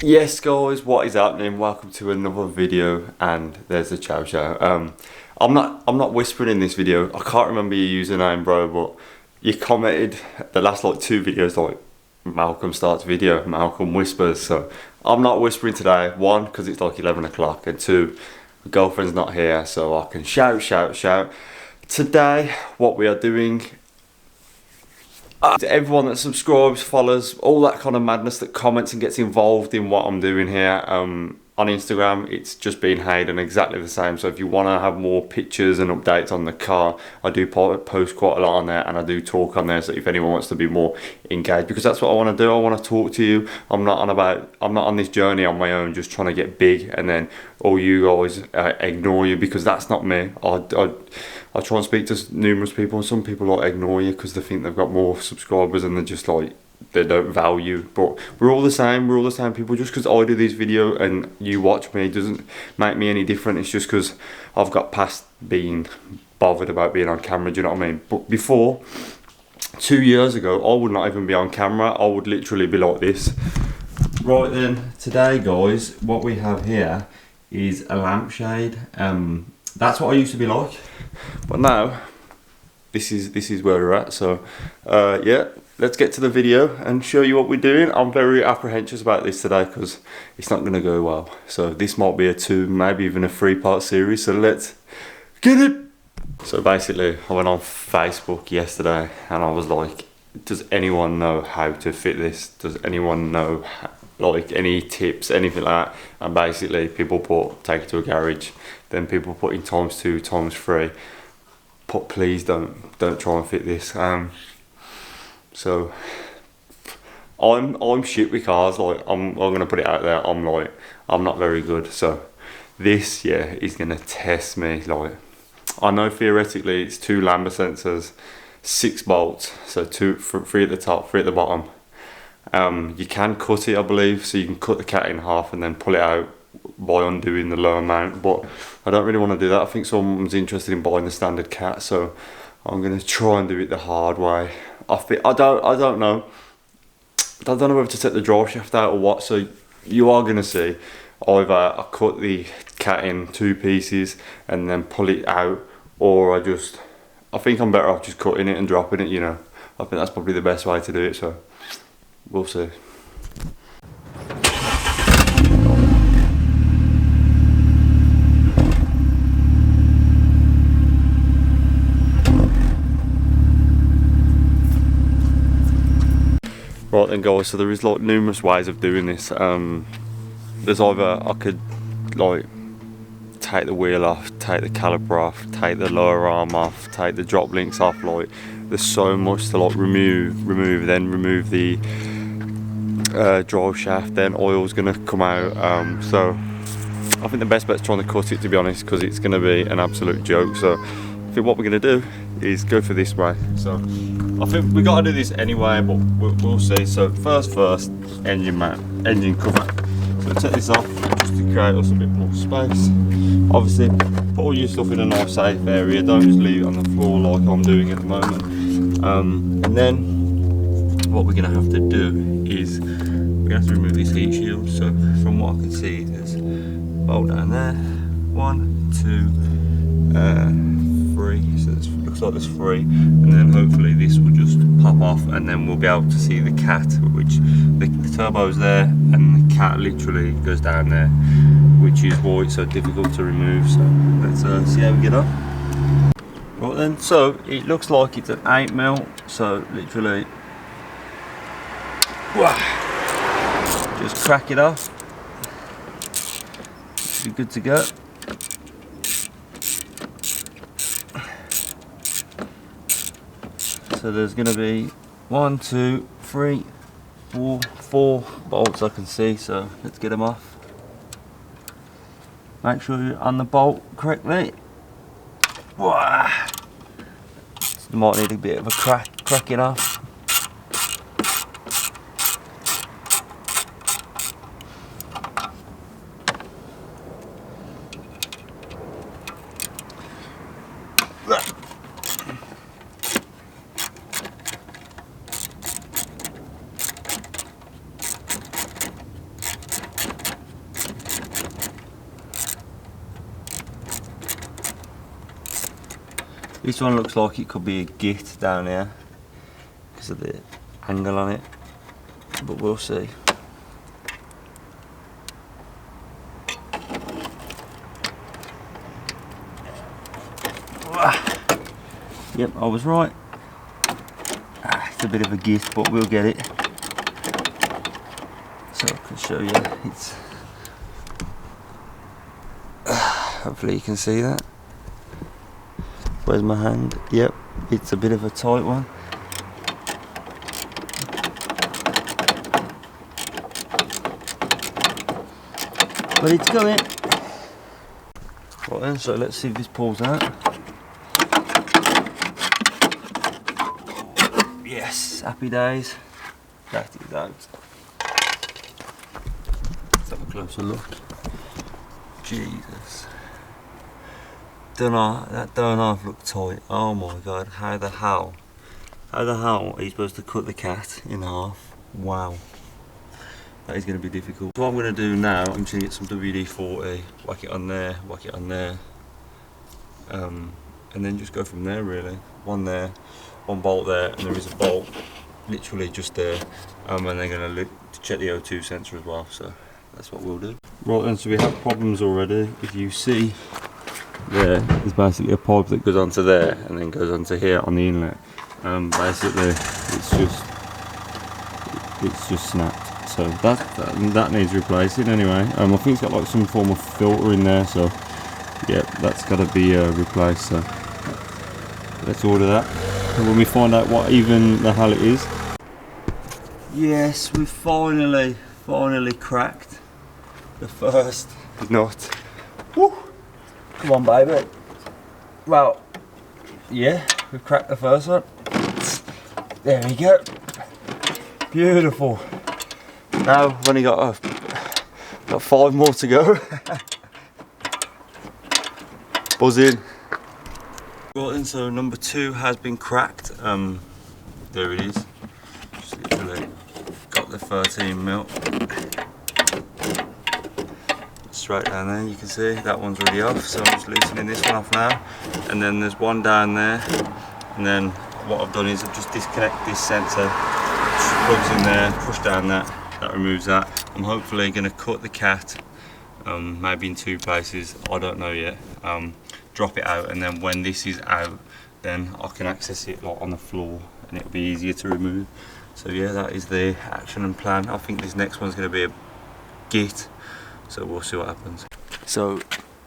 Yes guys, what is happening? Welcome to another video, and there's the chow chow. I'm not whispering in this video. I can't remember your username, bro, but you commented the last like 2 videos like Malcolm starts video, Malcolm whispers. So I'm not whispering today. 1, because it's like 11 o'clock, and 2, my girlfriend's not here, so I can shout. Today, what we are doing, to everyone that subscribes, follows, all that kind of madness, that comments and gets involved in what I'm doing here on Instagram, it's just been Hayden, exactly the same. So if you want to have more pictures and updates on the car, I do post quite a lot on there, and I do talk on there. So if anyone wants to be more engaged, because that's what I want to do, I want to talk to you. I'm not on this journey on my own just trying to get big and then all you guys ignore you, because that's not me. I try and speak to numerous people, and some people like ignore you because they think they've got more subscribers and they're just like, they don't value. But we're all the same people. Just because I do this video and you watch me doesn't make me any different. It's just because I've got past being bothered about being on camera, do you know what I mean? But before, 2 years ago, I would not even be on camera. I would literally be like this. Right then, today guys, what we have here is a lampshade. That's what I used to be like, but now this is where we're at. So yeah, let's get to the video and show you what we're doing. I'm very apprehensive about this today because it's not going to go well. So this might be a 2, maybe even a 3-part series. So let's get it. So basically, I went on Facebook yesterday and I was like, does anyone know how to fit this? Does anyone know like any tips, anything like that? And basically people put take it to a garage, then people put in ×2, ×3, put please don't try and fit this. So I'm shit with cars, like I'm gonna put it out there, I'm not very good. So this, yeah, is gonna test me. Like, I know theoretically it's 2 lambda sensors, 6 bolts, so 3 at the top, 3 at the bottom. You can cut it, I believe, so you can cut the cat in half and then pull it out by undoing the lower mount, but I don't really want to do that. I think someone's interested in buying the standard cat, so I'm going to try and do it the hard way. I don't know whether to take the draw shaft out or what. So you are going to see either I cut the cat in 2 pieces and then pull it out, or I think I'm better off just cutting it and dropping it, you know. I think that's probably the best way to do it, so we'll see. Right then guys, so there is like numerous ways of doing this. There's either I could like take the wheel off, take the caliper off, take the lower arm off, take the drop links off. Like, there's so much to like remove, then remove the drive shaft, then oil's gonna come out. So I think the best bet's trying to cut it, to be honest, because it's gonna be an absolute joke. So I think what we're gonna do is go for this way. So I think we gotta do this anyway, but we'll see. So first, engine mount, engine cover. So take this off just to create us a bit more space. Obviously, put all your stuff in a nice safe area. Don't just leave it on the floor like I'm doing at the moment. And then what we're gonna have to do is we're gonna have to remove this heat shield. So from what I can see, there's a bolt down there. 1, 2, 3. So it looks like there's 3, and then hopefully this will just pop off, and then we'll be able to see the cat, which the turbo's there, and the cat literally goes down there, which is why it's so difficult to remove. So let's see how we get on. Right then, so it looks like it's an 8mm, so literally just crack it off. Should be good to go. So there's going to be 1, 2, 3, 4 bolts I can see, so let's get them off. Make sure you're on the bolt correctly. You might need a bit of a cracking off. This one looks like it could be a git down here because of the angle on it, but we'll see. Yep, I was right. It's a bit of a git, but we'll get it. So I can show you. It's hopefully you can see that. Where's my hand? Yep, it's a bit of a tight one. But it's going. Right then, so let's see if this pulls out. Yes, happy days. That is out. Let's have a closer look. Jesus. That don't half look tight. Oh my god, how the hell are you supposed to cut the cat in half? Wow. That is going to be difficult. So what I'm going to do now, I'm just going to get some WD-40, whack it on there, and then just go from there really. One there, one bolt there, and there is a bolt literally just there, and they're going to look to check the O2 sensor as well, so that's what we'll do. Right then, so we have problems already. If you see there's basically a pipe that goes onto there and then goes onto here on the inlet. Basically it's just snapped. So that needs replacing anyway. I think it's got like some form of filter in there, so yeah, that's got to be replaced. So let's order that, and when we find out what even the hell it is. Yes, we've finally cracked the first nut. Woo! Come on, baby. Well, yeah, we've cracked the first one. There we go. Beautiful. Now we've only got 5 more to go. Buzzing. Right then, so number 2 has been cracked. There it is. Just literally got the 13 mil. Straight down there, you can see that one's already off, so I'm just loosening this one off now. And then there's one down there, and then what I've done is I've just disconnected this sensor, plugs in there, push down that removes that. I'm hopefully going to cut the cat, maybe in 2 places, I don't know yet, drop it out, and then when this is out, then I can access it like on the floor, and it'll be easier to remove. So yeah, that is the action and plan. I think this next one's going to be a git. So we'll see what happens. So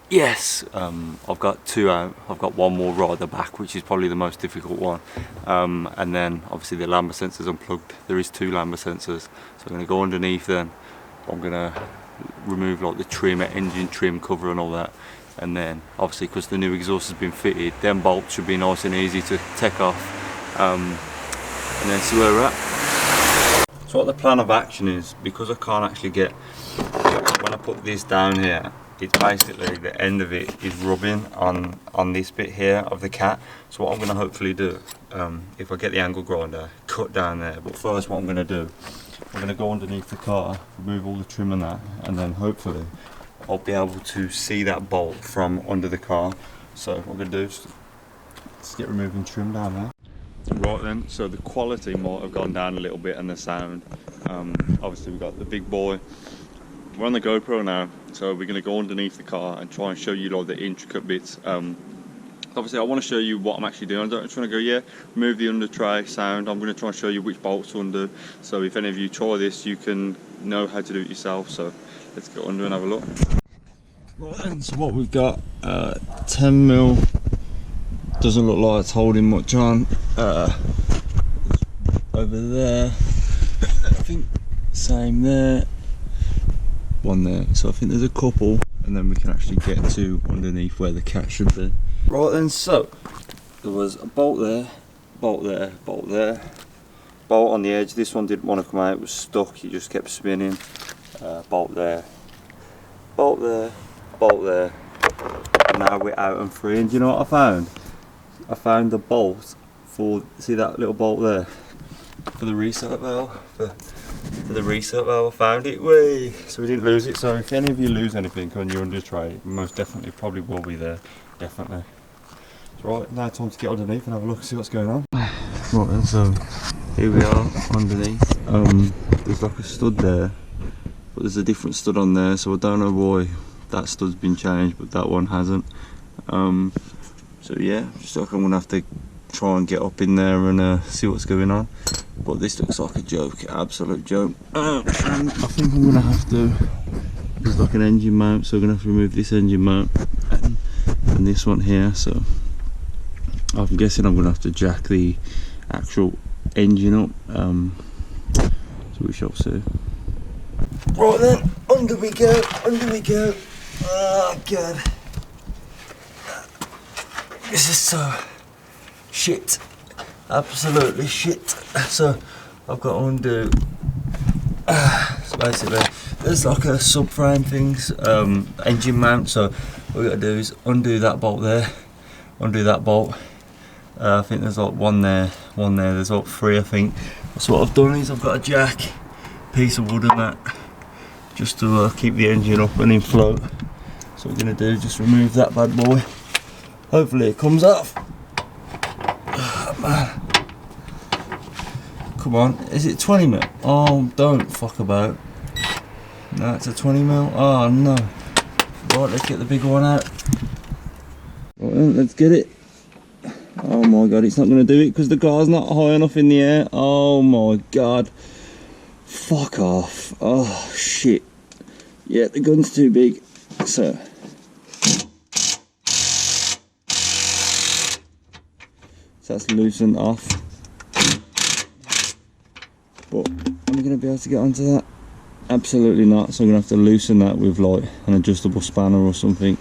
yes, I've got 2 out. I've got 1 more right at the back, which is probably the most difficult one. And then obviously the lambda sensor's unplugged. There is 2 lambda sensors. So I'm going to go underneath then. I'm going to remove like the trim, engine trim cover and all that. And then obviously because the new exhaust has been fitted, them bolts should be nice and easy to take off. And then see where we're at. So what the plan of action is, because I can't actually get, when I put this down here, it's basically the end of it is rubbing on this bit here of the cat. So what I'm going to hopefully do, if I get the angle grinder, cut down there. But first what I'm going to do, I'm going to go underneath the car, remove all the trim and that, and then hopefully I'll be able to see that bolt from under the car. So what I'm going to do is just get removing trim down there. Right then, so the quality might have gone down a little bit and the sound. Obviously we've got the big boy. We're on the GoPro now, so we're going to go underneath the car and try and show you like the intricate bits. Obviously I want to show you what I'm actually doing. I don't just want to go, yeah, remove the under tray sound. I'm going to try and show you which bolts to undo. So if any of you try this, you can know how to do it yourself. So let's go under and have a look. Right then, so what we've got, 10 mil. Doesn't look like it's holding much on. Over there, I think same there, one there. So I think there's a couple, and then we can actually get to underneath where the cat should be. Right then, so there was a bolt there, bolt there, bolt there, bolt on the edge. This one didn't want to come out, it was stuck, it just kept spinning. Bolt there, bolt there, bolt there, and now we're out and free. And do you know what I found? I found the bolt for, see that little bolt there? For the reset valve. For the reset valve, I found it. Whee! So we didn't lose it. So if any of you lose anything on your under tray, most definitely probably will be there. Definitely. Right, now time to get underneath and have a look and see what's going on. Right then, so here we are underneath. There's like a stud there, but there's a different stud on there, so I don't know why that stud's been changed but that one hasn't. So yeah, just like I'm gonna have to try and get up in there and see what's going on. But this looks like a joke, absolute joke. And I think I'm gonna have to, there's like an engine mount, so I'm gonna have to remove this engine mount and this one here, so I'm guessing I'm gonna have to jack the actual engine up, so we shall see. Right then, under we go, under we go. Oh god, this is so shit, absolutely shit. So I've got to undo, so basically there's like a subframe things, engine mount, so what we got to do is undo that bolt there, undo that bolt. I think there's like one there, there's like three I think. So what I've done is I've got a jack, piece of wood and that, just to keep the engine up and in flow. So what we're going to do is just remove that bad boy. Hopefully it comes off. Oh, man. Come on, is it 20mm? Oh, don't fuck about. No, it's a 20mm. Oh no. Right, let's get the bigger one out. Right then, let's get it. Oh my god, it's not going to do it because the car's not high enough in the air. Oh my god. Fuck off. Oh shit. Yeah, the gun's too big. So that's loosened off. But am I going to be able to get onto that? Absolutely not. So I'm going to have to loosen that with like an adjustable spanner or something.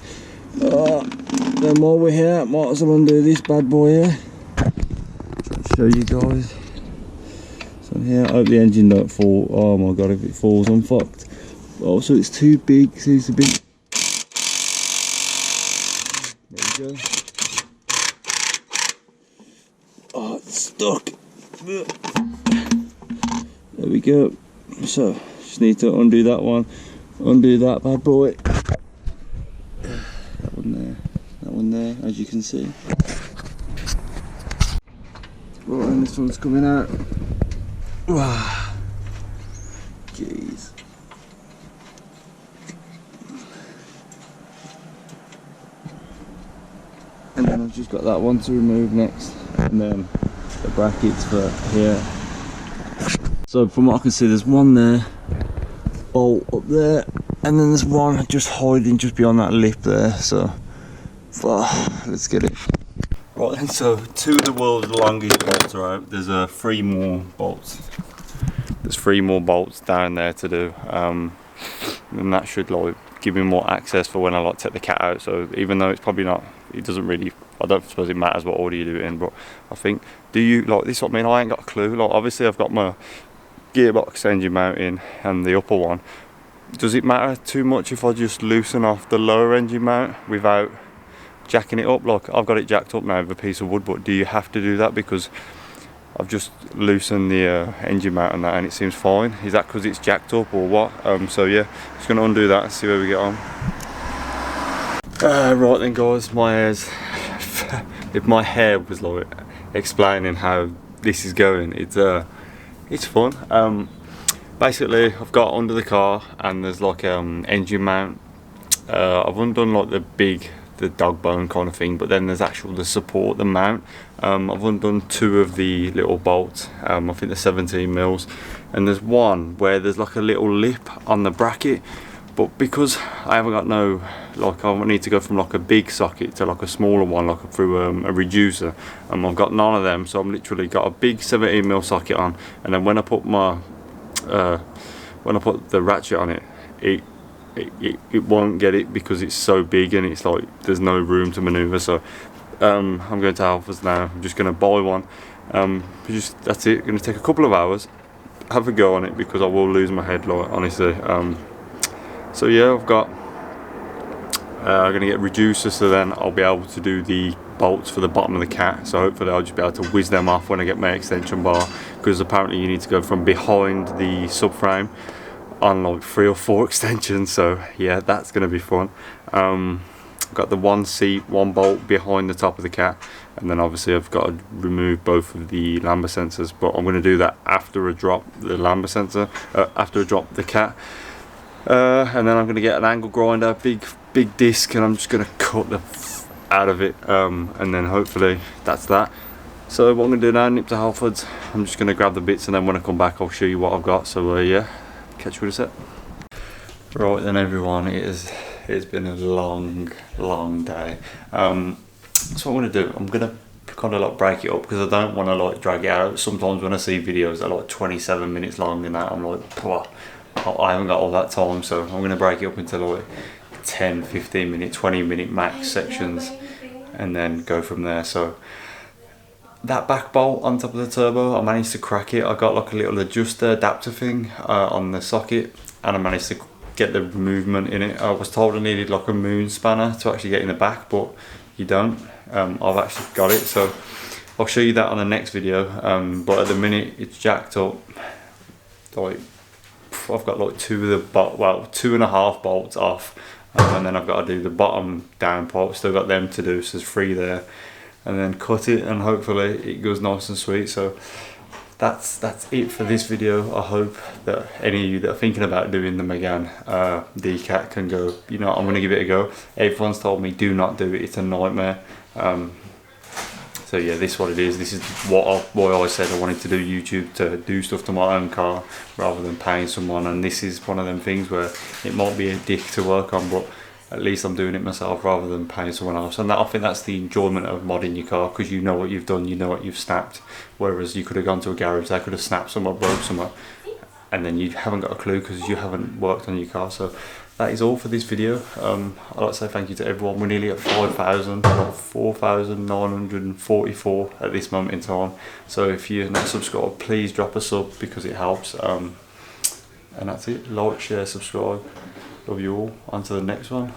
Then while we're here, might as well undo this bad boy here. Try to show you guys. So here, I hope the engine don't fall. Oh my god, if it falls, I'm fucked. Oh, so it's too big. See, it's a bit. There we go. Oh, it's stuck. There we go. So just need to undo that one, undo that bad boy. That one there. That one there, as you can see. Right, and this one's coming out. Wow. Jeez. And then I've just got that one to remove next, and then the brackets for here. So from what I can see, there's one there, bolt up there, and then there's one just hiding just beyond that lip there. So let's get it. Right then, so two of the world's longest bolts are out. There's three more bolts. There's three more bolts down there to do, and that should like give me more access for when I like take the cat out. So even though it's probably not, it doesn't really, I don't suppose it matters what order you do it in, but I think, do you like this? I mean, I ain't got a clue. Like obviously I've got my gearbox engine mounting and the upper one. Does it matter too much if I just loosen off the lower engine mount without jacking it up? Like I've got it jacked up now with a piece of wood, but do you have to do that? Because I've just loosened the engine mount on that and it seems fine. Is that because it's jacked up or what? So yeah, just gonna undo that and see where we get on. Right then guys, my hair's if my hair was like explaining how this is going, it's fun. Basically I've got under the car and there's like engine mount. I've undone like the dog bone kind of thing, but then there's the support, the mount. I've undone two of the little bolts. I think they're 17mm, and there's one where there's like a little lip on the bracket, but because I haven't got no, like I need to go from like a big socket to like a smaller one, like through a reducer, and I've got none of them, so I've literally got a big 17mm socket on, and then when I put my the ratchet on it, it won't get it because it's so big and it's like there's no room to maneuver. So I'm going to Alpha's now. I'm just going to buy one. That's it. Going to take a couple of hours, have a go on it because I will lose my head, like honestly. So yeah, I'm going to get reducers, so then I'll be able to do the bolts for the bottom of the cat. So hopefully I'll just be able to whiz them off when I get my extension bar, because apparently you need to go from behind the subframe on like 3 or 4 extensions. So yeah, that's going to be fun. got the one seat, one bolt behind the top of the cat, and then obviously I've got to remove both of the lambda sensors, but I'm going to do that after I drop the lambda sensor, after I drop the cat. And then I'm going to get an angle grinder, big disc, and I'm just going to cut the out of it, and then hopefully that's that. So what I'm going to do now, nip to Halfords, I'm just going to grab the bits, and then when I come back I'll show you what I've got. So yeah, catch you in a sec. Right then everyone, it's been a long day. So what I'm going to do, I'm going to kind of like break it up, because I don't want to like drag it out. Sometimes when I see videos that are like 27 minutes long and that, I'm like, I haven't got all that time, so I'm going to break it up into like 10, 15 minute, 20 minute max sections, and then go from there. So that back bolt on top of the turbo, I managed to crack it. I got like a little adjuster adapter thing on the socket, and I managed to get the movement in it. I was told I needed like a moon spanner to actually get in the back, but you don't. I've actually got it, so I'll show you that on the next video. But at the minute it's jacked up. Like I've got like 2.5 bolts off, and then I've got to do the bottom down part. Still got them to do, so there's 3 there, and then cut it, and hopefully it goes nice and sweet. So that's it for this video. I hope that any of you that are thinking about doing the Megane Decat can go, you know, I'm going to give it a go. Everyone's told me do not do it, it's a nightmare. So yeah, this is what it is. This is why I said I wanted to do YouTube, to do stuff to my own car rather than paying someone. And this is one of them things where it might be a dick to work on, but at least I'm doing it myself rather than paying someone else. And that, I think that's the enjoyment of modding your car, because you know what you've done, you know what you've snapped. Whereas you could have gone to a garage, they could have snapped somewhere, broke somewhere, and then you haven't got a clue because you haven't worked on your car. So that is all for this video. I'd like to say thank you to everyone. We're nearly at 5,000, 4,944 at this moment in time. So if you're not subscribed, please drop a sub, because it helps. And that's it. Like, share, subscribe. Love you all. On to the next one.